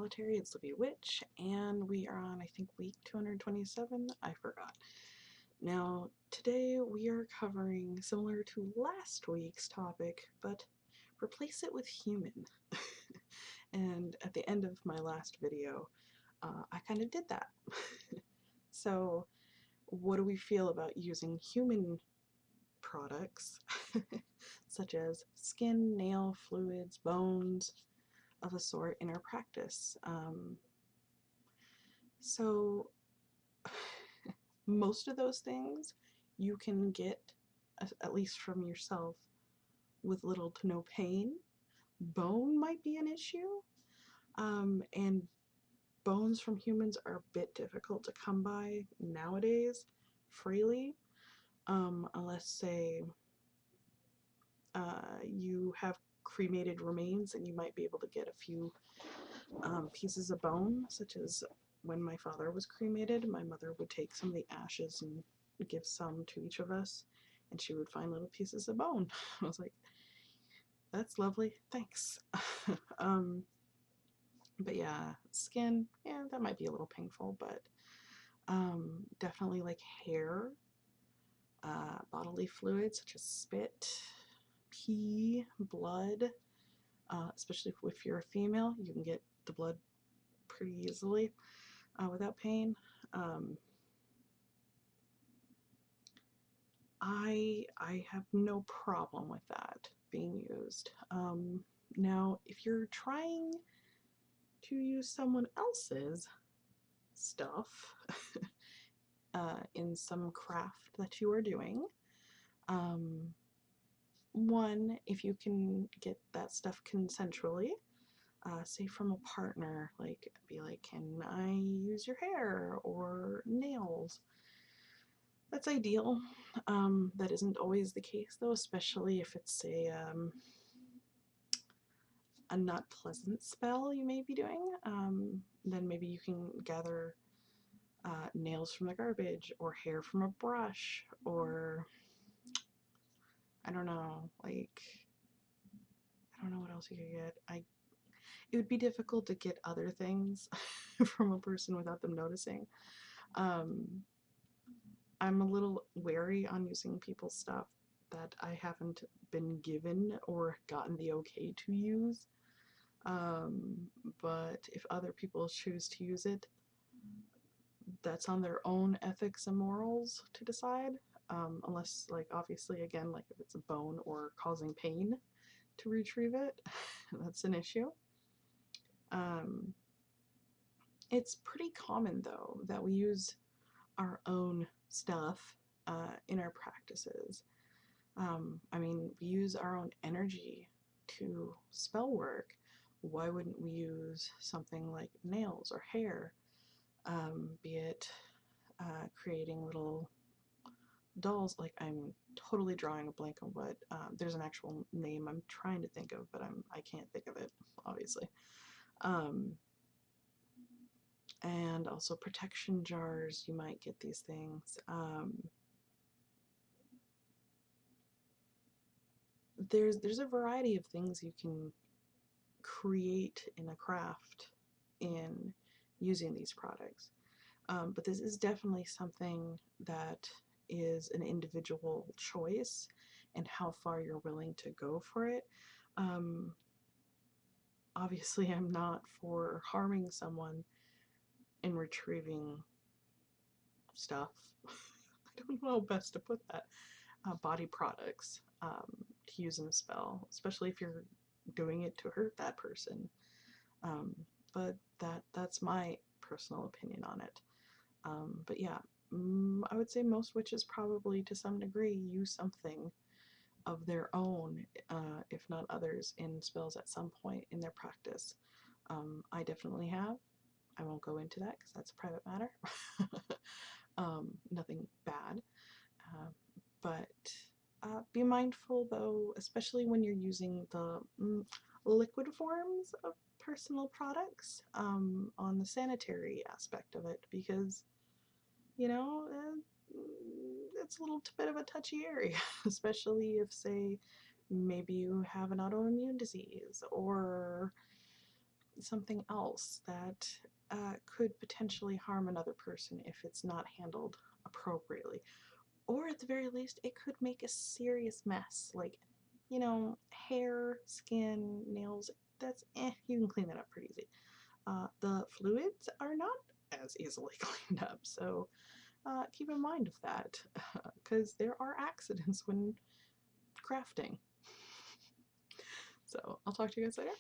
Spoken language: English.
Solitary. It's Lippy Witch, and we are on, I think, week 227. I forgot. Now, today we are covering, similar to last week's topic, but replace it with human. And at the end of my last video, I kind of did that. So, what do we feel about using human products, such as skin, nail, fluids, bones, of a sort in our practice? So most of those things you can get, at least from yourself, with little to no pain. Bone might be an issue, and bones from humans are a bit difficult to come by nowadays freely, unless, say, you have cremated remains and you might be able to get a few pieces of bone, such as when my father was cremated, my mother would take some of the ashes and give some to each of us, and she would find little pieces of bone. I was like, that's lovely, thanks. But yeah, skin, yeah, that might be a little painful, but definitely like hair, bodily fluids such as spit, pee, blood, especially if you're a female, you can get the blood pretty easily without pain. I have no problem with that being used. Now, if you're trying to use someone else's stuff in some craft that you are doing, one, if you can get that stuff consensually, say from a partner, like be like, can I use your hair or nails? That's ideal. That isn't always the case though, especially if it's a not pleasant spell you may be doing. Then maybe you can gather nails from the garbage, or hair from a brush, or I don't know, like, I don't know what else you could get. It would be difficult to get other things from a person without them noticing. I'm a little wary on using people's stuff that I haven't been given or gotten the okay to use. But if other people choose to use it, that's on their own ethics and morals to decide. Unless, like, obviously, again, like if it's a bone or causing pain to retrieve it, that's an issue. It's pretty common, though, that we use our own stuff in our practices. I mean, we use our own energy to spell work. Why wouldn't we use something like nails or hair? Be it creating little dolls. Like, I'm totally drawing a blank on what there's an actual name I'm trying to think of, but I can't think of it, obviously. And also protection jars, you might get these things. There's a variety of things you can create in a craft in using these products. But this is definitely something that is an individual choice and how far you're willing to go for it. Obviously, I'm not for harming someone in retrieving stuff. I don't know how best to put that. Body products to use in a spell, especially if you're doing it to hurt that person. But that's my personal opinion on it. But yeah, I would say most witches probably to some degree use something of their own, if not others, in spells at some point in their practice. I definitely have. I won't go into that because that's a private matter. Nothing bad. But be mindful, though, especially when you're using the liquid forms of personal products, on the sanitary aspect of it, because, you know, it's a little bit of a touchy area, especially if, say, maybe you have an autoimmune disease, or something else that could potentially harm another person if it's not handled appropriately. Or at the very least, it could make a serious mess. Like, you know, hair, skin, nails, that's you can clean that up pretty easy. The fluids are not as easily cleaned up, so keep in mind of that, because there are accidents when crafting. So I'll talk to you guys later.